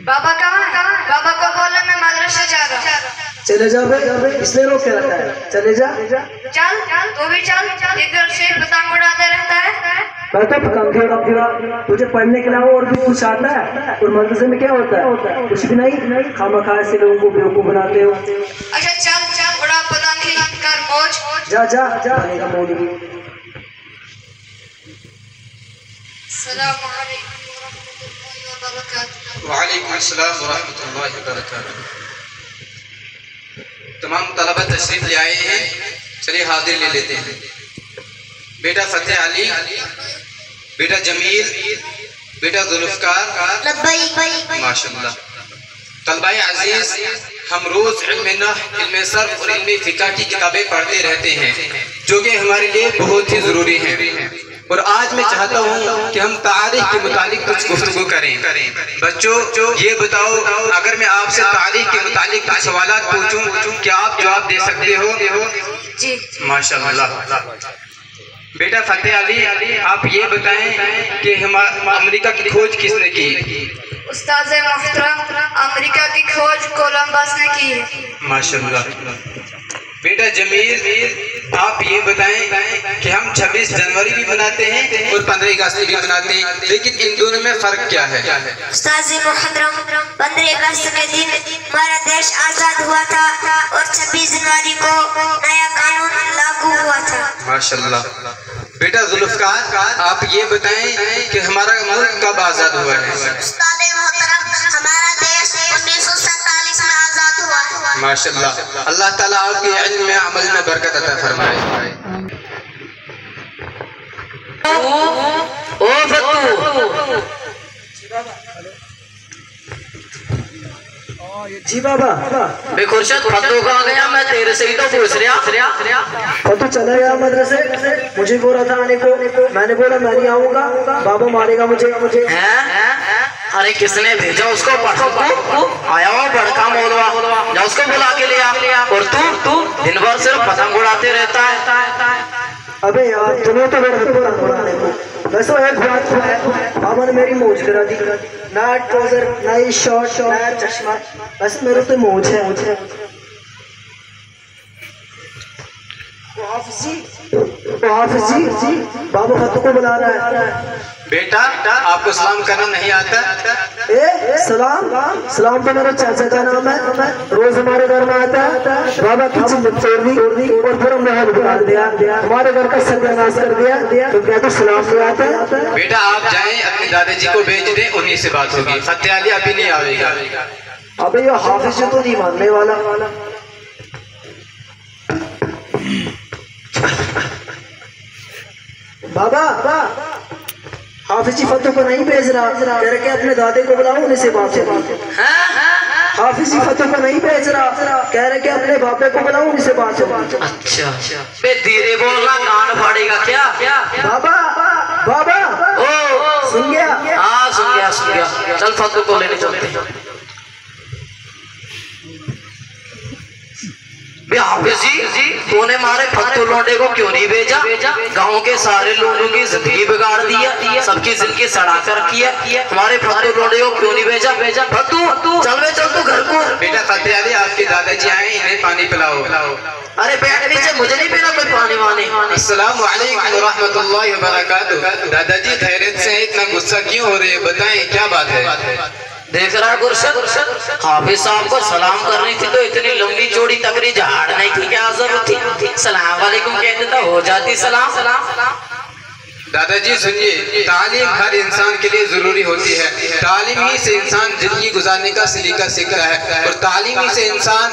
बाबा कहाँ? बाबा को बोलो मैं मदरसे जा रहा हूँ। चले जा बे, इसने रोक के रखा है। चले जा। चल तू भी चल। इधर से पतंग उड़ाते रहता है। कहता पतंग उड़ा, तुझे पढ़ने के अलावा और भी कुछ आता है? और मदरसे में क्या होता है? कुछ भी नहीं। खामखा ऐसे लोगों को बेवकूफ बनाते हो। अच्छा चल उड़ा पतंग ही कर मौज। जा बनेगा मौलवी। वालेकुम अस्सलाम वरहमतुल्लाहि वबरकातुहू। तमाम तलबा तशरीफ ले आए हैं, चलिए हाजिर ले लेते हैं। बेटा फतेह अली, बेटा जमील, बेटा जुल्फकार, माशाल्लाह। तलबाए अजीज, हम रोज इल्मे नहव, इल्मे सर्फ और इल्मे फिक़ह की किताबें पढ़ते रहते हैं जो कि हमारे लिए बहुत ही जरूरी हैं। और आज मैं चाहता हूँ कि हम तारीख के मुतालिक कुछ गुफ्तगू करें। बच्चों ये बताओ, अगर मैं आपसे तारीख के मुतालिक कुछ सवालात पूछूं, क्या आप जवाब दे सकते हो? जी माशाअल्लाह। बेटा फतेह अली, आप ये बताएं कि अमेरिका की खोज किसने की? उस्ताद मोहतरम, अमेरिका की खोज कोलंबस ने की है। माशाअल्लाह। बेटा जमील, आप ये बताएं कि हम 26 जनवरी भी मनाते हैं और 15 अगस्त भी मनाते हैं, लेकिन इन दोनों में फर्क क्या है? उस्ताद मोहतरम, 15 अगस्त के दिन हमारा देश आजाद हुआ था और 26 जनवरी को नया कानून लागू हुआ था। माशाअल्लाह। बेटा जुल्फकार, आप ये बताएं कि हमारा मुल्क कब आजाद हुआ है? उस्ताद मोहतरम, हमारा देश 1947 में आजाद हुआ। माशाअल्लाह। अल्लाह ताला आपके इल्म में, अमल में बरकत अता फरमाए। ओ फतू, जी बाबा। बे खुर्शद, फतू कहाँ गया? मैं तेरे से ही तो पूछ रहा। फतू चला गया मदरसे, मुझे बोल रहा था आने को। मैंने बोला मैं नहीं आऊंगा, बाबा मारेगा मुझे। हैं? अरे किसने भेजा उसको? पढ़ो आया हुआ बड़का मौलवा, जा उसको बुला के ले आ। और तू दिन भर सिर्फ पतंग उड़ाते रहता है। अबे यार, तुम्हें तो पतंग उड़ाने को। वैसे एक बात है, बाबा ने मेरी मौज करा दी। नया ट्राउजर, नई शर्ट, नया चश्मा, वैसे मेरे तो मौज है। हाफिज जी, बाबा फतू को बुला रहा है। बेटा, आपको सलाम करना नहीं आता? सलाम तो मेरे चाचा का नाम है, रोज हमारे घर में आता है। बाबा की चिंता छोड़ दी और फिर हमने हाथ बिगाड़ दिया, हमारे घर का सत्यानाश कर दिया। तो क्या तो सलाम नहीं आता? बेटा आप जाएं, अपने दादाजी को भेज दें, उन्हीं से बात होगी। फतेह अली अभी नहीं आएगा। अबे ये हाफिज तो नहीं मानने वाला। बाबा, हाफिज जी फतू को नहीं भेज रहा, कह रहे अपने दादे को बुलाओ, उन्हीं से बात होगी। हाफिज जी फतू को नहीं भेज रहा, कह रहे अपने बापे को बुलाओ, उन्हीं से बात होगी। अच्छा, बे धीरे बोलना, कान फाड़ेगा क्या? बाबा ओ सुन गया? हाँ सुन गया। चल फतू को लेने चलते हैं। हाफिज जी, तूने हमारे फतू लौंडे को क्यों नहीं भेजा? गांव के सारे लोगों की जिंदगी बिगाड़ दी है, सबकी जिंदगी सड़ा कर रखी है। हमारे फतू लौंडे को क्यों नहीं भेजा? फतू चल तू घर को। बेटा फतेह अली, आपके दादाजी आए, इन्हें पानी पिलाओ। अरे बैठ नीचे, मुझे नहीं पीना कोई पानी वानी। अस्सलाम वालेकुम रहमतुल्लाहि व बरकातुहू। दादाजी खैरियत से इतना गुस्सा क्यों हो रहे हैं? बताएं क्या बात है? देख रहा गुरशद, हाफिज साहब को सलाम करनी थी तो इतनी लंबी चौड़ी तकरीर झाड़ नहीं थी, क्या जरूरत थी? सलाम वालेकुम कहते तो हो जाती सलाम। दादाजी सुनिए, तालीम हर इंसान के लिए जरूरी होती है। तालीम ही से इंसान जिंदगी गुजारने का सलीका सीखता है और तालीम ही से इंसान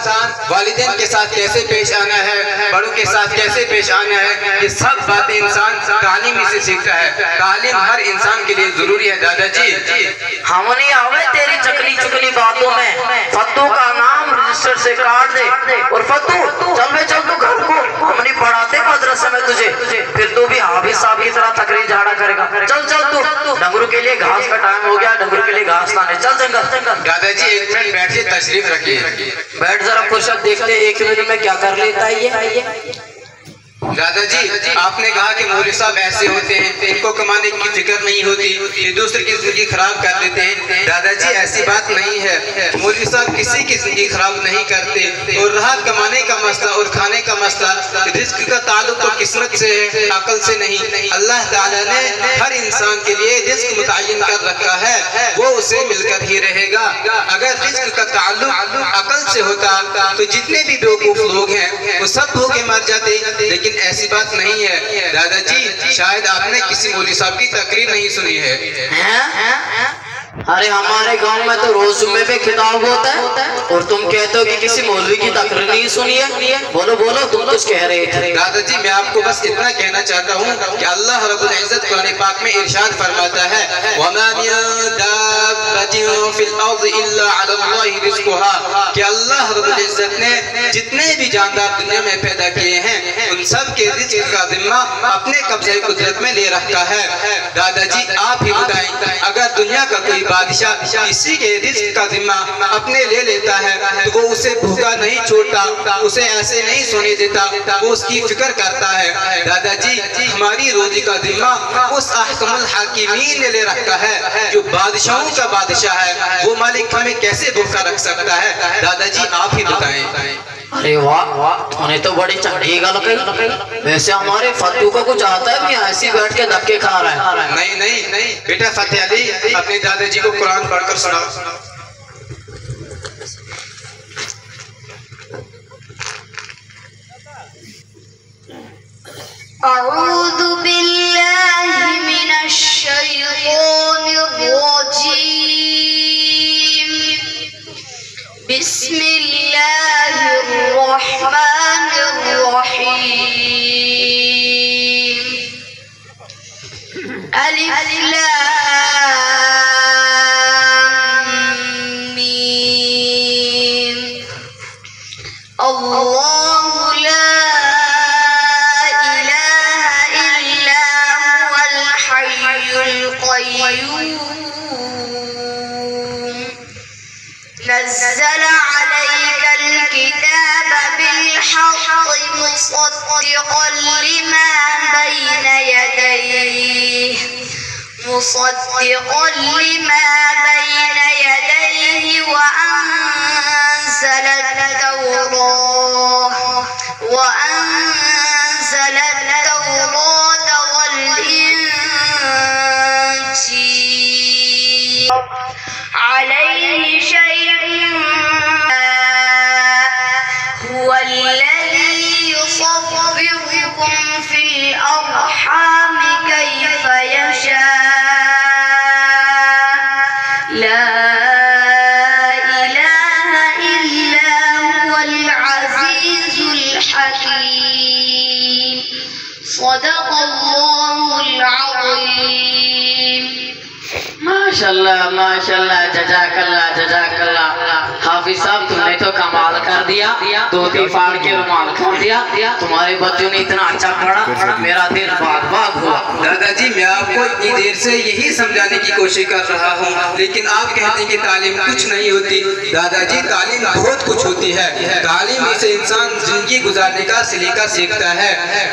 वालिदैन के साथ कैसे पेश आना है, बड़ों के साथ कैसे पेश आना है, ये सब बातें इंसान तालीम ही से सीखता है। तालीम हर इंसान के लिए जरूरी है। दादाजी हम नहीं आवे तेरी चकनी चुकनी बातों में। फत्तू का नाम रजिस्टर से काट दे और फत्तू चल बे चल तू घर को, हम नहीं पढ़ाते मदरसे में तुझे, फिर तू भी हाफिज साहब की तरह तकरीर झाड़ा करेगा। चल चल तू, डंगरू के लिए घास का टाइम हो गया, डंगरू के लिए घास लाने चल जंगल। दादाजी एक मिनट बैठिए, तशरीफ रखिए। बैठ जरा फुर्सत देखते 1 मिनट में क्या कर लेता है ये। दादाजी आपने कहा कि मौलवी साहब ऐसे होते हैं, इनको कमाने की फिक्र नहीं होती, ये दूसरे की जिंदगी खराब कर देते हैं। दादाजी ऐसी बात नहीं है, मौलवी साहब किसी की जिंदगी खराब नहीं करते। और रहा कमाने का मसला और खाने का मसला, रिस्क का ताल्लुक तो किस्मत से है, अकल से नहीं। अल्लाह ताला ने हर इंसान के लिए रिस्क मुतय्यन कर रखा है, वो उसे मिलकर ही रहेगा। अगर रिस्क का ताल्लुक अकल से होता तो जितने भी बेवकूफ लोग हैं वो सब भूखे मर जाते, लेकिन ऐसी बात नहीं है। दादाजी शायद आपने किसी मौलवी साहब की तकरीर नहीं सुनी है। अरे हमारे गांव में तो रोज जुम्मे पे खिताब होता है और तुम कहते हो कि किसी मौलवी की तकरीर नहीं सुनी है। बोलो बोलो, तुम कुछ कह रहे थे। दादाजी मैं आपको बस इतना कहना चाहता हूँ कि अल्लाह रब्बुल इज्जत कुरान पाक में इरशाद फरमाता है, वमा मिन दाब्बतिन फिल अर्दि इल्ला अलल्लाहि रिज़्कुहा, कि अल्लाह रब्बुल इज्जत ने जितने भी जानदार दुनिया में पैदा किए हैं उन सब के रिज़्क का जिम्मा अपने कब्जे कुदरत में ले रखा है। दादाजी आप ही बताएं, अगर दुनिया का कोई बादशाह किसी के रिस्क का जिम्मा अपने ले लेता है तो वो उसे भूखा नहीं छोड़ता, उसे ऐसे नहीं सोने देता, वो उसकी फिक्र करता है। दादाजी हमारी रोजी का जिम्मा उस अहकमुल हाकिमीन ने ले रखा है जो बादशाहों का बादशाह है, वो मालिक हमें कैसे भूखा रख सकता है। दादाजी आप ही बताएं। अरे वाह, तूने तो बड़ी चढ़ी गल कही। वैसे हमारे फत्तू को कुछ आता है भी, ऐसी बैठ के धक्के खा रहा है। नहीं बेटा फतेह अली अपने दादाजी को कुरान पढ़कर सुनाओ। अऊज़ु बिल्लाहि मिनश शैतानिर रजीम, बिस्मिल्लाहिर रहमानिर रहीम, अलिफ लाम मीम, अल्लाहु ला नज़्ज़ल अलैकल किताब बिलहक़्क़ि मुसद्दिक़न लिमा बैन यदैहि व अंज़लत तौरात वल इंजील अलैहि शहीदun हुवल्लज़ी युसव्विरुकुम फिल अर्हामि कैफ़ा यशा ला इलाहा इल्ला हुवल अज़ीज़ुल हकीम, सदक़ल्लाहुल अज़ीम। माशाल्लाह माशाल्लाह, जज़ाकल्लाह जज़ाकल्लाह। हाफिज साहब तुमने तो कमाल कर दिया, धोती फाड़ के रुमाल कर दिया। तुम्हारे बच्चों ने इतना अच्छा पढ़ा, मेरा दिल बाग हुआ। दादाजी मैं आपको इतनी देर से यही समझाने की कोशिश कर रहा हूँ, लेकिन आप कहते हैं कि तालीम कुछ नहीं होती। दादाजी तालीम बहुत कुछ होती है। तालीम से इंसान जिंदगी गुजारने का सलीका सीखता है।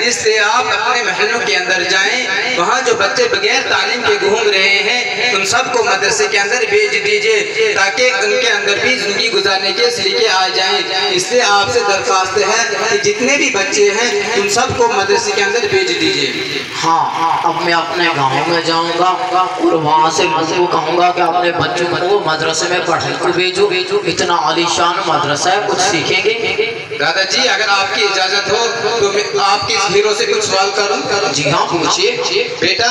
इसलिए आप अपने महलों के अंदर जाएं, वहाँ जो बच्चे बगैर तालीम के घूम रहे हैं उन सबको मदरसे के अंदर भेज दीजिए ताकि उनके अंदर भी जिंदगी गुजारने के सलीके आ जाएं। इसलिए आपसे दरख्वास्त है कि जितने भी बच्चे हैं उन सबको मदरसे के अंदर भेज दीजिए। हाँ, अब मैं अपने गांव में जाऊंगा और वहाँ से लोगों को कहूँगा कि अपने बच्चों को मदरसे में पढ़ाई को भेजो। इतना आलीशान मदरसा है, कुछ सीखेंगे। दादाजी अगर आपकी इजाजत हो तो मैं आपके इस हीरो से कुछ सवाल करूं? जी हाँ पूछिए। बेटा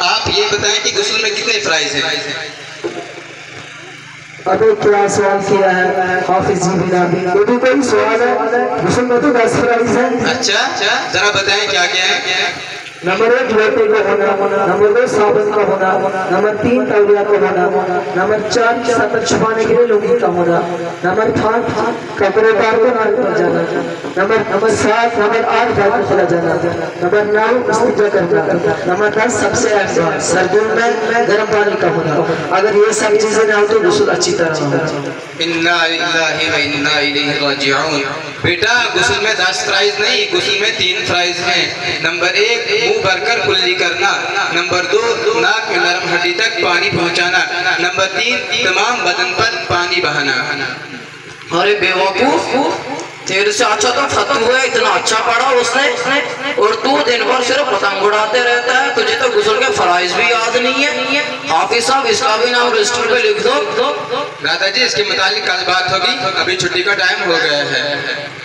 आप ये बताएं कि गुस्ल में कितने प्राइज हैं? अबे क्या सवाल किया है हाफिज जी बिना ये भी कोई सवाल है? गुस्ल में तो 10 प्राइज है। अच्छा जरा बताएं क्या क्या है? नंबर 1 लोटे का होना, नंबर 2 साबुन का होना, नंबर 3 तौलिया का होना, नंबर 4 सतर छुपाने के लिए लुंगी का होना, नंबर 5 कपड़े उतार कर नाक पर जाना, नंबर 7 नंबर 8 बात पर चला जाना, नंबर 9 इस्तिंजा करना, नंबर 10 सबसे अहम सर्दियों में गर्म पानी का होना। अगर ये सब चीजें ना हो तो गुस्ल अच्छी तरह होगा। इन्ना लिल्लाहि व इन्ना इलैहि राजिऊन। बेटा गुस्ल में 10 प्राइज नहीं, गुस्ल में 3 प्राइज हैं। नंबर 1 मुंह भरकर कुल्ली करना, नंबर 2 नाक में नरम हड्डी तक पानी पहुंचाना, नंबर 3 तमाम बदन पर पानी बहाना। अरे बेवकूफ, तेरे से अच्छा तो फतू है, इतना अच्छा पढ़ा उसने, और तू दिन भर सिर्फ पतंग उड़ाते रहता है। तुझे तो गुस्ल के फराइज भी याद नहीं है। हाफिज साहब इसका भी नाम रजिस्टर पे लिख दो। दादाजी इसके मुतालिक कल बात होगी, अभी छुट्टी का टाइम हो गया है।